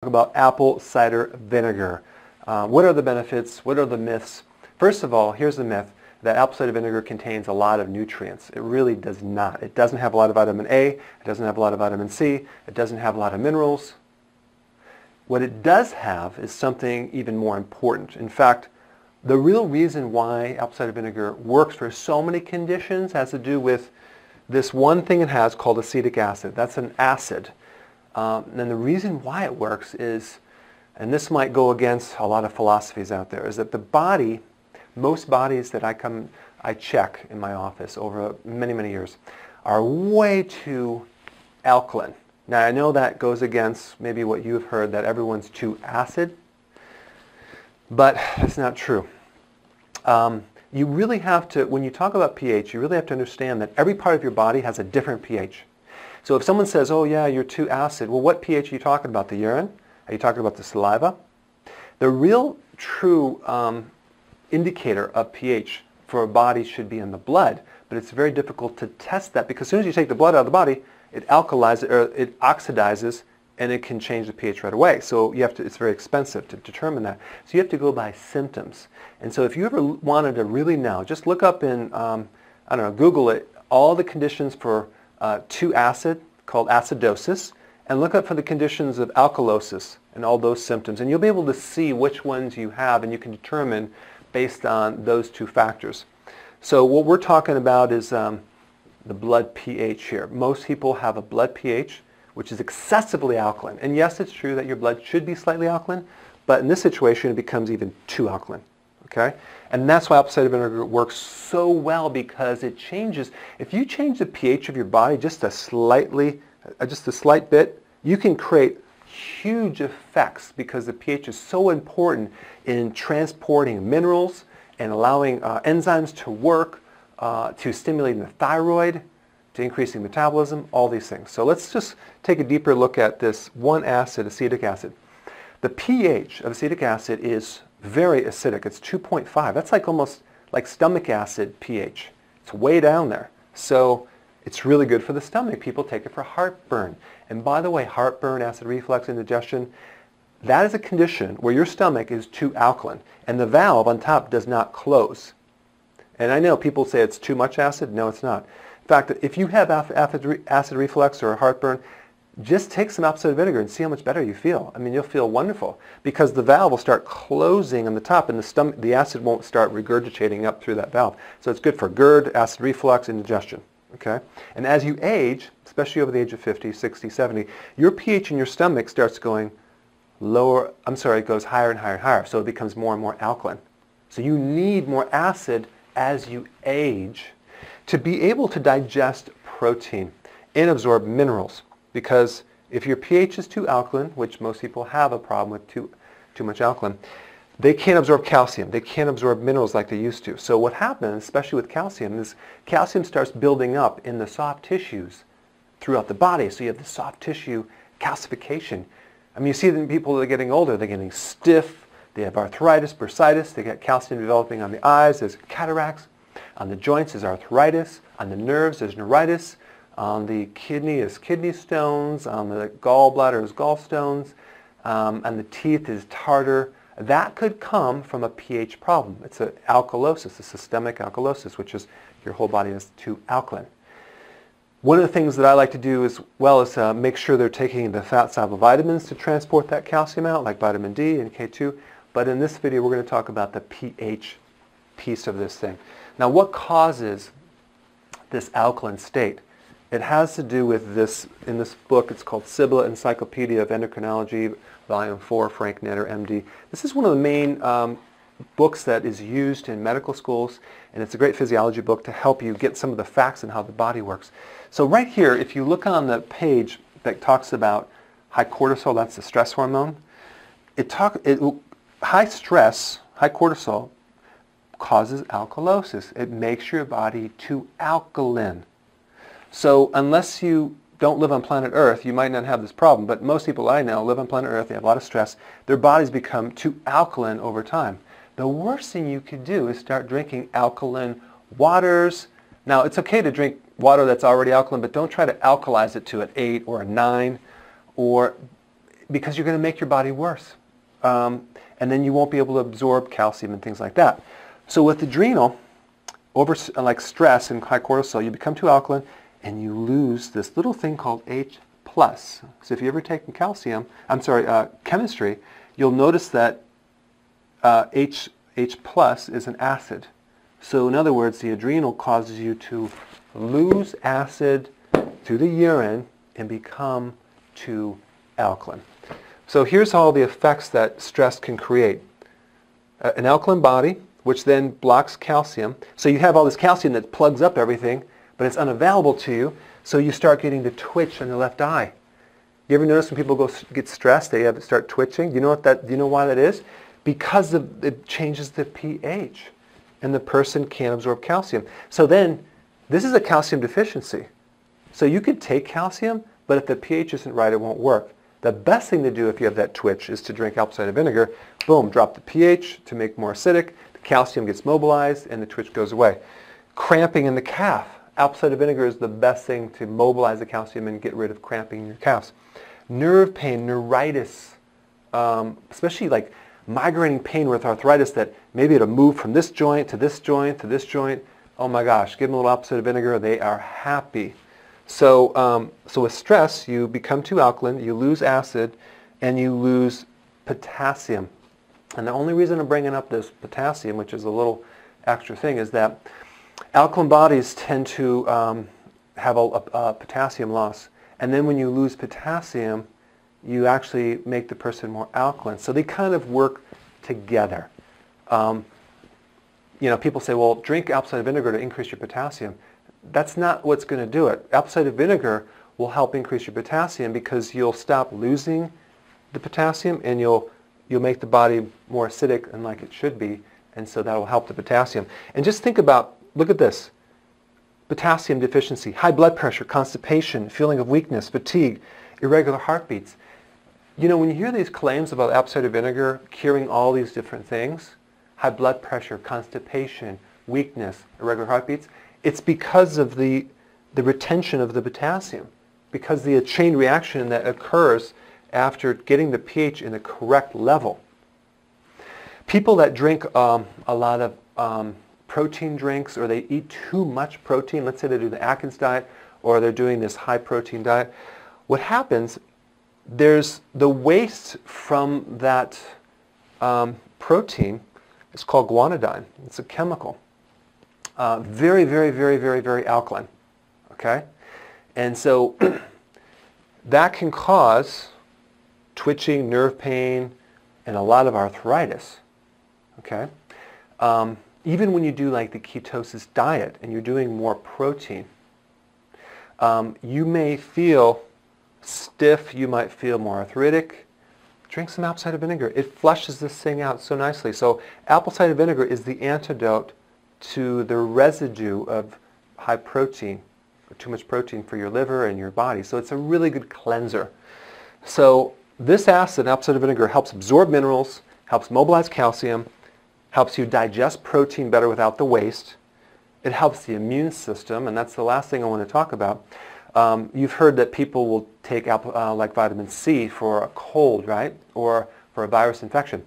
About apple cider vinegar. What are the benefits? What are the myths? First of all, here's the myth that apple cider vinegar contains a lot of nutrients. It really does not. It doesn't have a lot of vitamin A. It doesn't have a lot of vitamin C. It doesn't have a lot of minerals. What it does have is something even more important. In fact, the real reason why apple cider vinegar works for so many conditions has to do with this one thing it has called acetic acid. That's an acid. And the reason why it works is, and this might go against a lot of philosophies out there, is that the body, most bodies that I check in my office over many, many years, are way too alkaline. Now I know that goes against maybe what you've heard, that everyone's too acid, but that's not true. You really have to, when you talk about pH, you really have to understand that every part of your body has a different pH. So if someone says, oh yeah, you're too acid, well, what pH are you talking about? The urine? Are you talking about the saliva? The real true indicator of pH for a body should be in the blood, but it's very difficult to test that because as soon as you take the blood out of the body, it alkalizes, or it oxidizes, and it can change the pH right away. So you have to, it's very expensive to determine that. So you have to go by symptoms. And so if you ever wanted to really know, just look up in, I don't know, Google it, all the conditions for too acid, called acidosis, and look up for the conditions of alkalosis and all those symptoms. And you'll be able to see which ones you have, and you can determine based on those two factors. So what we're talking about is the blood pH here. Most people have a blood pH which is excessively alkaline. And yes, it's true that your blood should be slightly alkaline, but in this situation it becomes even too alkaline. Okay? And that's why apple cider vinegar works so well, because it changes. If you change the pH of your body just a slight bit, you can create huge effects because the pH is so important in transporting minerals and allowing enzymes to work, to stimulating the thyroid, to increasing metabolism, all these things. So let's just take a deeper look at this one acid, acetic acid. The pH of acetic acid is very acidic. It's 2.5. That's like almost like stomach acid pH. It's way down there. So it's really good for the stomach. People take it for heartburn. And by the way, heartburn, acid reflux, indigestion, that is a condition where your stomach is too alkaline and the valve on top does not close. And I know people say it's too much acid. No, it's not. In fact, if you have acid reflux or heartburn, just take some apple cider vinegar and see how much better you feel. I mean, you'll feel wonderful because the valve will start closing on the top and the acid won't start regurgitating up through that valve. So it's good for GERD, acid reflux, indigestion. Okay? And as you age, especially over the age of 50, 60, 70, your pH in your stomach starts going lower, it goes higher and higher and higher. So it becomes more and more alkaline. So you need more acid as you age to be able to digest protein and absorb minerals. Because if your pH is too alkaline, which most people have a problem with too much alkaline, they can't absorb calcium. They can't absorb minerals like they used to. So what happens, especially with calcium, is calcium starts building up in the soft tissues throughout the body. So you have the soft tissue calcification. I mean, you see the people that are getting older, they're getting stiff, they have arthritis, bursitis, they get calcium developing on the eyes, there's cataracts, on the joints there's arthritis, on the nerves there's neuritis, on the kidney is kidney stones, on the gallbladder is gallstones, and the teeth is tartar. That could come from a pH problem. It's an alkalosis, a systemic alkalosis, which is your whole body is too alkaline. One of the things that I like to do as well is make sure they're taking the fat-soluble vitamins to transport that calcium out, like vitamin D and K2. But in this video, we're going to talk about the pH piece of this thing. Now, what causes this alkaline state? It has to do with this, in this book, it's called Sibylla Encyclopedia of Endocrinology, Volume 4, Frank Netter, MD. This is one of the main books that is used in medical schools, and it's a great physiology book to help you get some of the facts on how the body works. So right here, if you look on the page that talks about high cortisol, that's the stress hormone, high stress, high cortisol, causes alkalosis. It makes your body too alkaline. So unless you don't live on planet Earth, you might not have this problem, but most people I know live on planet Earth, they have a lot of stress, their bodies become too alkaline over time. The worst thing you could do is start drinking alkaline waters. Now, it's okay to drink water that's already alkaline, but don't try to alkalize it to an 8 or a 9, or because you're going to make your body worse. And then you won't be able to absorb calcium and things like that. So with adrenal, like stress and high cortisol, you become too alkaline and you lose this little thing called H+. So if you ever taken chemistry, you'll notice that H+ is an acid. So in other words, the adrenal causes you to lose acid through the urine and become too alkaline. So here's all the effects that stress can create. An alkaline body, which then blocks calcium. So you have all this calcium that plugs up everything, but it's unavailable to you, so you start getting the twitch on the left eye. You ever notice when people get stressed, they start twitching? Do you know why that is? Because it changes the pH, and the person can't absorb calcium. So then, this is a calcium deficiency. So you could take calcium, but if the pH isn't right, it won't work. The best thing to do if you have that twitch is to drink apple cider vinegar. Boom, drop the pH to make more acidic. The calcium gets mobilized and the twitch goes away. Cramping in the calf. Apple cider vinegar is the best thing to mobilize the calcium and get rid of cramping in your calves. Nerve pain, neuritis, especially like migrating pain with arthritis that maybe it'll move from this joint to this joint to this joint. Oh my gosh, give them a little apple cider vinegar, they are happy. So with stress, you become too alkaline, you lose acid, and you lose potassium. And the only reason I'm bringing up this potassium, which is a little extra thing, is that alkaline bodies tend to have a potassium loss. And then when you lose potassium, you actually make the person more alkaline. So they kind of work together. People say, well, drink apple cider vinegar to increase your potassium. That's not what's going to do it. Apple cider vinegar will help increase your potassium because you'll stop losing the potassium and you'll make the body more acidic and like it should be, and so that will help the potassium. And just think about, look at this, potassium deficiency, high blood pressure, constipation, feeling of weakness, fatigue, irregular heartbeats. When you hear these claims about apple cider vinegar curing all these different things, high blood pressure, constipation, weakness, irregular heartbeats, it's because of the retention of the potassium, because the chain reaction that occurs after getting the pH in the correct level. People that drink a lot of protein drinks, or they eat too much protein, let's say they do the Atkins diet, or they're doing this high protein diet, what happens, there's the waste from that protein, it's called guanidine. It's a chemical. Very, very, very, very, very alkaline. Okay? And so that can cause twitching, nerve pain, and a lot of arthritis. Okay? Even when you do like the ketosis diet and you're doing more protein, you may feel stiff, you might feel more arthritic. Drink some apple cider vinegar. It flushes this thing out so nicely. So apple cider vinegar is the antidote to the residue of high protein, or too much protein for your liver and your body. So it's a really good cleanser. So this acid, apple cider vinegar, helps absorb minerals, helps mobilize calcium, helps you digest protein better without the waste. It helps the immune system, and that's the last thing I want to talk about. You've heard that people will take like vitamin C for a cold, right? Or for a virus infection.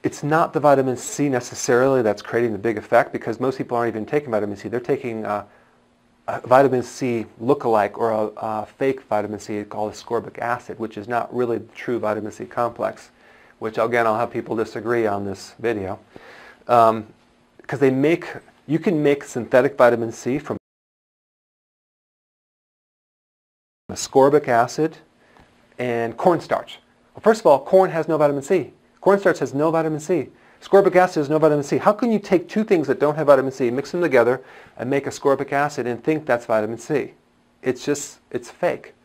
It's not the vitamin C necessarily that's creating the big effect, because most people aren't even taking vitamin C. They're taking a vitamin C lookalike, or a fake vitamin C called ascorbic acid, which is not really the true vitamin C complex, which again I'll have people disagree on this video. Because you can make synthetic vitamin C from ascorbic acid and cornstarch. Well, first of all, corn has no vitamin C. Cornstarch has no vitamin C. Ascorbic acid has no vitamin C. How can you take two things that don't have vitamin C, mix them together, and make ascorbic acid and think that's vitamin C? It's fake.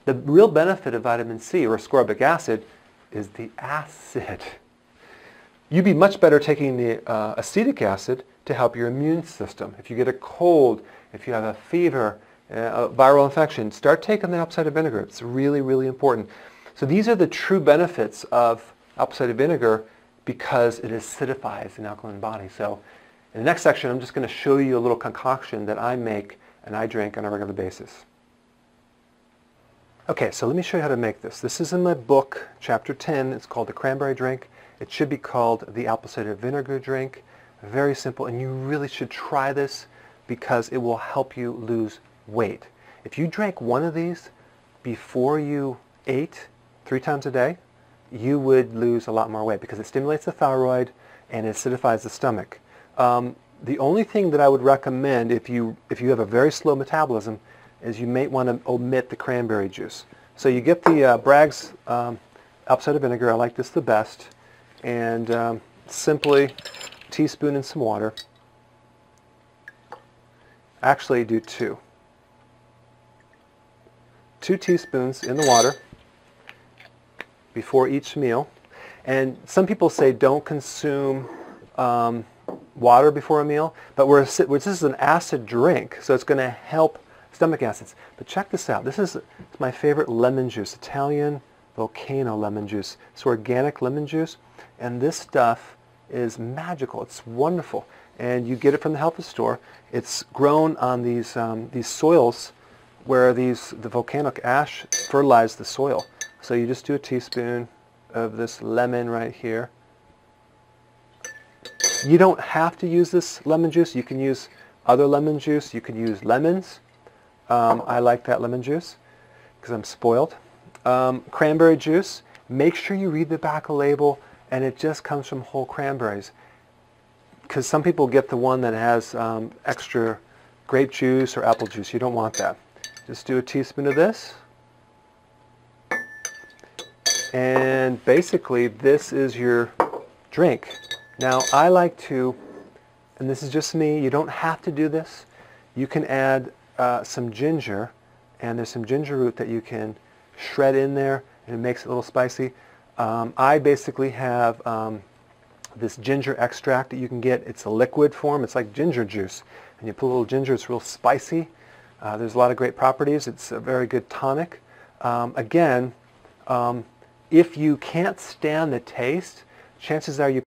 The real benefit of vitamin C, or ascorbic acid, is the acid. You'd be much better taking the acetic acid to help your immune system. If you get a cold, if you have a fever, a viral infection, start taking the apple cider vinegar. It's really, really important. So these are the true benefits of apple cider vinegar, because it acidifies an alkaline body. So in the next section, I'm just going to show you a little concoction that I make and I drink on a regular basis. Okay, so let me show you how to make this. This is in my book, chapter 10. It's called the cranberry drink. It should be called the apple cider vinegar drink. Very simple, and you really should try this because it will help you lose weight. If you drank one of these before you ate 3 times a day, you would lose a lot more weight because it stimulates the thyroid and it acidifies the stomach. The only thing that I would recommend if you have a very slow metabolism is you may want to omit the cranberry juice. So you get the Bragg's apple cider vinegar. I like this the best. And simply a teaspoon and some water. Actually do 2. 2 teaspoons in the water before each meal. And some people say don't consume water before a meal, but this is an acid drink, so it's going to help stomach acids. But check this out. This is my favorite lemon juice, Italian volcano lemon juice. It's organic lemon juice, and this stuff is magical. It's wonderful, and you get it from the health food store. It's grown on these soils where the volcanic ash fertilized the soil. So you just do a teaspoon of this lemon right here. You don't have to use this lemon juice. You can use other lemon juice. You can use lemons. I like that lemon juice because I'm spoiled. Cranberry juice. Make sure you read the back of the label, and it just comes from whole cranberries. Because some people get the one that has extra grape juice or apple juice. You don't want that. Just do a teaspoon of this. And basically, this is your drink. Now, I like to, and this is just me, you don't have to do this. You can add some ginger, and there's some ginger root that you can shred in there, and it makes it a little spicy. I basically have this ginger extract that you can get. It's a liquid form. It's like ginger juice. And you put a little ginger. It's real spicy. There's a lot of great properties. It's a very good tonic. Again, if you can't stand the taste, chances are you